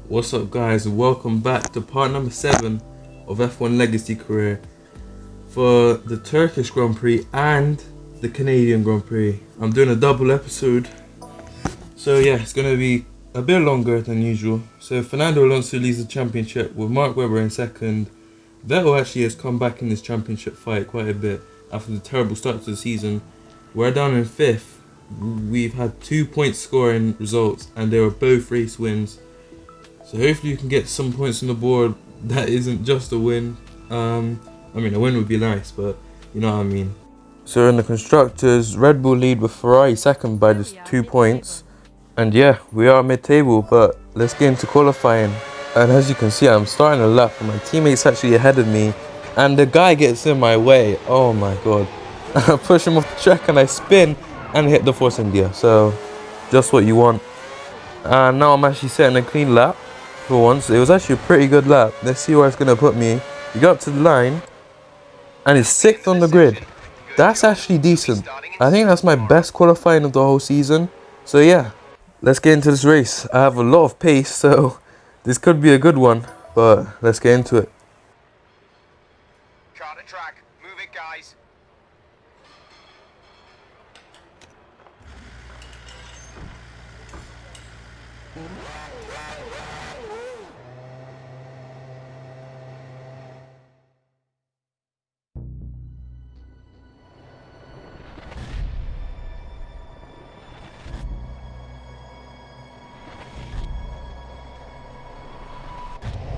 What's up, guys? Welcome back to part number 7 of F1 Legacy Career for the Turkish Grand Prix and the Canadian Grand Prix. I'm doing a double episode, so yeah, it's going to be a bit longer than usual. So Fernando Alonso leads the championship with Mark Webber in second. Vettel actually has come back in this championship fight quite a bit after the terrible start to the season. We're down in 5th. We've had 2 point scoring results and they were both race wins. So hopefully you can get some points on the board that isn't just a win. I mean, a win would be nice, but you know what I mean. So in the constructors, Red Bull lead with Ferrari second by just 2 points. And yeah, we are mid-table, but let's get into qualifying. And as you can see, I'm starting a lap and my teammate's actually ahead of me. And the guy gets in my way. Oh my god. I push him off the track and I spin and hit the Force India. So, just what you want. And now I'm actually setting a clean lap. For once, it was actually a pretty good lap. Let's see where it's going to put me. You got up to the line and it's 6th on the grid. That's actually decent. I think that's my best qualifying of the whole season. So yeah, let's get into this race. I have a lot of pace, so this could be a good one, but let's get into it. Car to track, move it, guys.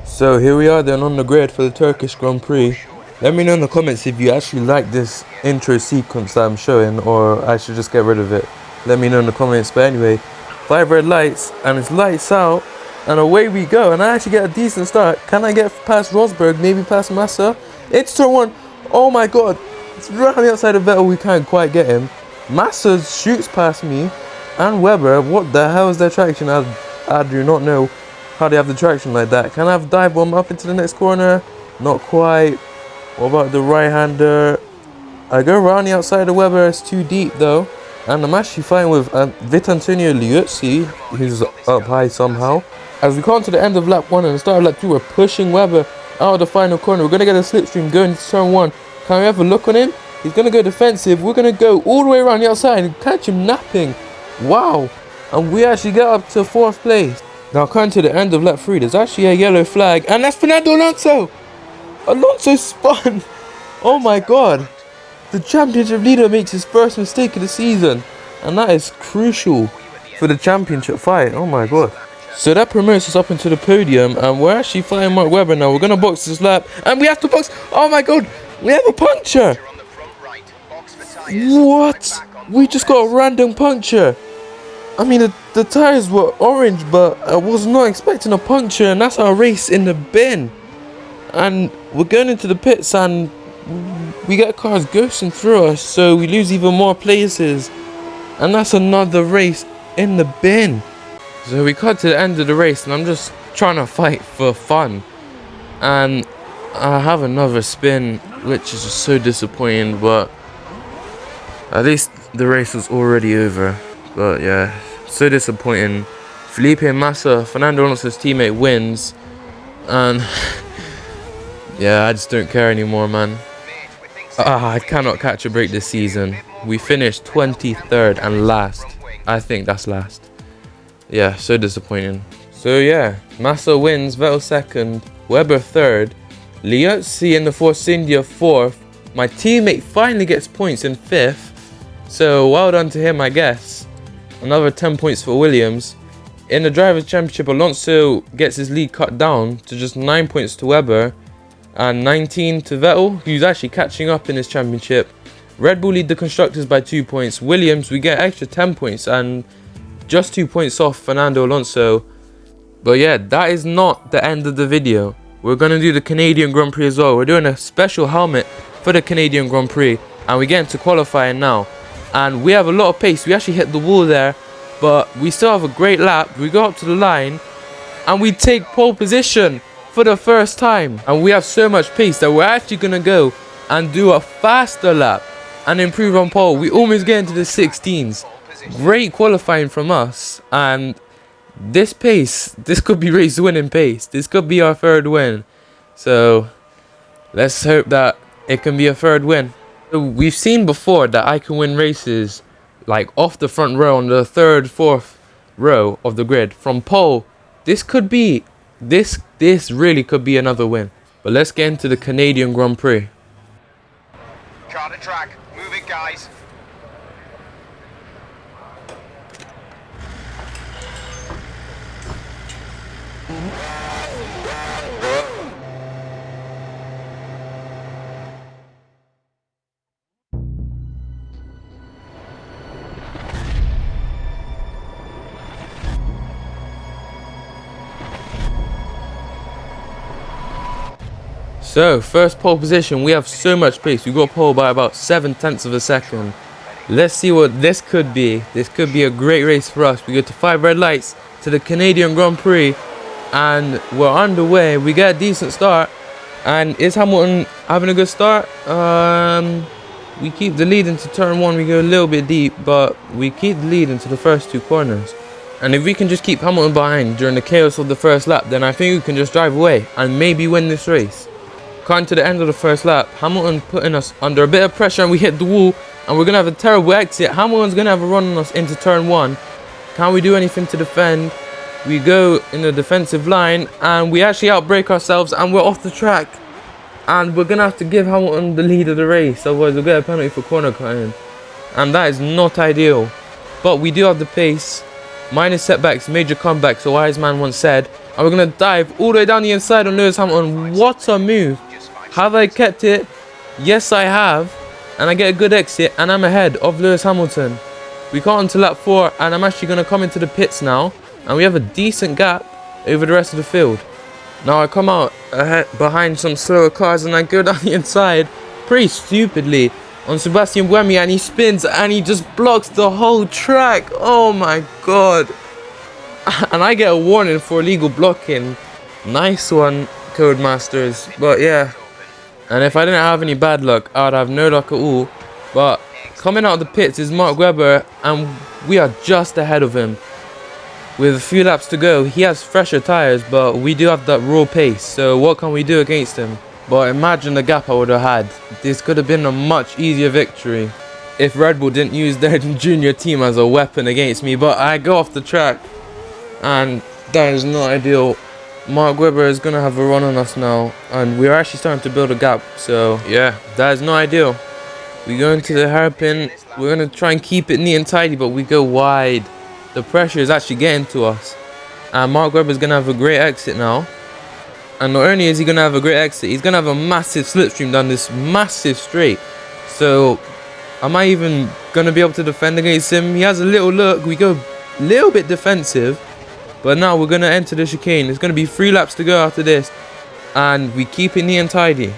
So here we are then on the grid for the Turkish Grand Prix. Let me know in the comments if you actually like this intro sequence that I'm showing, or I should just get rid of it. Let me know in the comments. But anyway, 5 red lights and it's lights out and away we go. And I actually get a decent start. Can I get past Rosberg, maybe past Massa? It's turn 1. Oh my god, it's right on the outside of Vettel. We can't quite get him. Massa shoots past me and Webber. What the hell is their traction? I do not know how they have the traction like that. Can I have dive bomb up into the next corner? Not quite. What about the right hander? I go around the outside of Webber. It's too deep though. And I'm actually fighting with Vitantonio Liuzzi, who's up high somehow. As we come to the end of lap 1 and the start of lap 2, we're pushing Webber out of the final corner. We're going to get a slipstream going into turn 1. Can we have a look on him? He's going to go defensive. We're going to go all the way around the outside and catch him napping. Wow. And we actually get up to 4th place. Now coming to the end of lap 3, there's actually a yellow flag, and that's Fernando Alonso! Alonso spun! Oh my god! The championship leader makes his first mistake of the season, and that is crucial for the championship fight. Oh my god. So that promotes us up into the podium, and we're actually fighting Mark Webber now. We're going to box this lap, and we have to box. Oh my god! We have a puncture! What? We just got a random puncture! I mean, the tyres were orange, but I was not expecting a puncture, and that's our race in the bin. And we're going into the pits, and we get cars ghosting through us, so we lose even more places. And that's another race in the bin. So we cut to the end of the race, and I'm just trying to fight for fun. And I have another spin, which is just so disappointing, but at least the race was already over. But yeah, so disappointing. Felipe Massa, Fernando Alonso's teammate, wins. And yeah, I just don't care anymore, man. I cannot catch a break this season. We finished 23rd and last. I think that's last. Yeah, so disappointing. So yeah, Massa wins, Vettel second, Webber third, Liuzzi in the Force India 4th. My teammate finally gets points in 5th. So well done to him, I guess. Another 10 points for Williams. In the Drivers' Championship, Alonso gets his lead cut down to just 9 points to Webber and 19 to Vettel, who's actually catching up in this championship. Red Bull lead the Constructors by 2 points. Williams, we get extra 10 points and just 2 points off Fernando Alonso. But yeah, that is not the end of the video. We're going to do the Canadian Grand Prix as well. We're doing a special helmet for the Canadian Grand Prix, and we get into qualifying now. And we have a lot of pace. We actually hit the wall there, but we still have a great lap. We go up to the line and we take pole position for the first time. And we have so much pace that we're actually going to go and do a faster lap and improve on pole. We almost get into the 16s. Great qualifying from us. And this pace, this could be race winning pace. This could be our third win. So let's hope that it can be a third win. So we've seen before that I can win races like off the front row on the third, fourth row of the grid from pole. This could be, this really could be another win. But let's get into the Canadian Grand Prix. Car to track. Move it, guys. So, first pole position, we have so much pace. We got pole by about 7/10 of a second. Let's see what this could be. This could be a great race for us. We go to 5 red lights to the Canadian Grand Prix, and we're underway. We get a decent start, and is Hamilton having a good start? We keep the lead into turn 1. We go a little bit deep, but we keep the lead into the first 2 corners. And if we can just keep Hamilton behind during the chaos of the first lap, then I think we can just drive away and maybe win this race. Coming to the end of the first lap, Hamilton putting us under a bit of pressure, and we hit the wall, and we're going to have a terrible exit. Hamilton's going to have a run on us into turn 1. Can we do anything to defend? We go in the defensive line, and we actually outbrake ourselves, and we're off the track. And we're going to have to give Hamilton the lead of the race, otherwise we'll get a penalty for corner cutting. And that is not ideal. But we do have the pace. Minor setbacks, major comebacks, so wise man once said. And we're going to dive all the way down the inside on Lewis Hamilton. What a move. Have I kept it? Yes, I have. And I get a good exit, and I'm ahead of Lewis Hamilton. We got onto lap 4, and I'm actually going to come into the pits now. And we have a decent gap over the rest of the field. Now I come out ahead behind some slower cars, and I go down the inside pretty stupidly on Sebastian Buemi, and he spins and he just blocks the whole track. Oh my god. And I get a warning for illegal blocking. Nice one, Codemasters. But yeah. And if I didn't have any bad luck, I would have no luck at all. But coming out of the pits is Mark Webber, and we are just ahead of him. With a few laps to go, he has fresher tyres, but we do have that raw pace. So what can we do against him? But imagine the gap I would have had. This could have been a much easier victory if Red Bull didn't use their junior team as a weapon against me. But I go off the track, and that is not ideal. Mark Webber is going to have a run on us now, and we're actually starting to build a gap. So yeah, that is not ideal. We go into the hairpin. We're going to try and keep it neat and tidy, but we go wide. The pressure is actually getting to us, and Mark Webber is going to have a great exit now. And not only is he going to have a great exit, he's going to have a massive slipstream down this massive straight. So am I even going to be able to defend against him? He has a little look. We go a little bit defensive, but now we're going to enter the chicane. There's going to be 3 laps to go after this, and we keep it neat and tidy.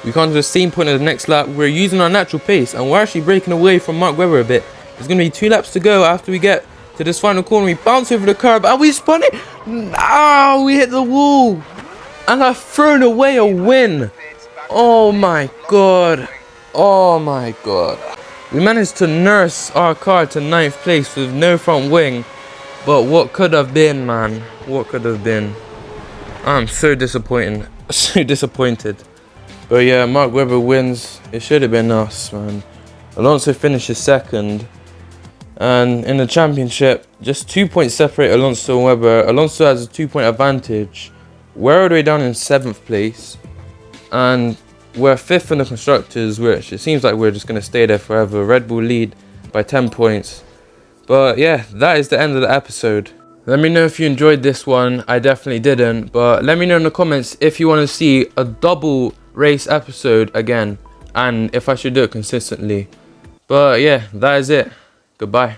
We come to the same point of the next lap. We're using our natural pace, and we're actually breaking away from Mark Webber a bit. There's going to be 2 laps to go after we get to this final corner. We bounce over the curb, and we spun it. Oh, we hit the wall, and I've thrown away a win. Oh my god. Oh my god. We managed to nurse our car to 9th place with no front wing. But what could have been, man? What could have been? I'm so disappointed. So disappointed. But yeah, Mark Webber wins. It should have been us, man. Alonso finishes 2nd. And in the championship, just 2 points separate Alonso and Webber. Alonso has a 2-point advantage. We're all the way down in 7th place. And we're 5th in the constructors, which it seems like we're just going to stay there forever. Red Bull lead by 10 points. But yeah, that is the end of the episode. Let me know if you enjoyed this one. I definitely didn't. But let me know in the comments if you want to see a double race episode again. And if I should do it consistently. But yeah, that is it. Goodbye.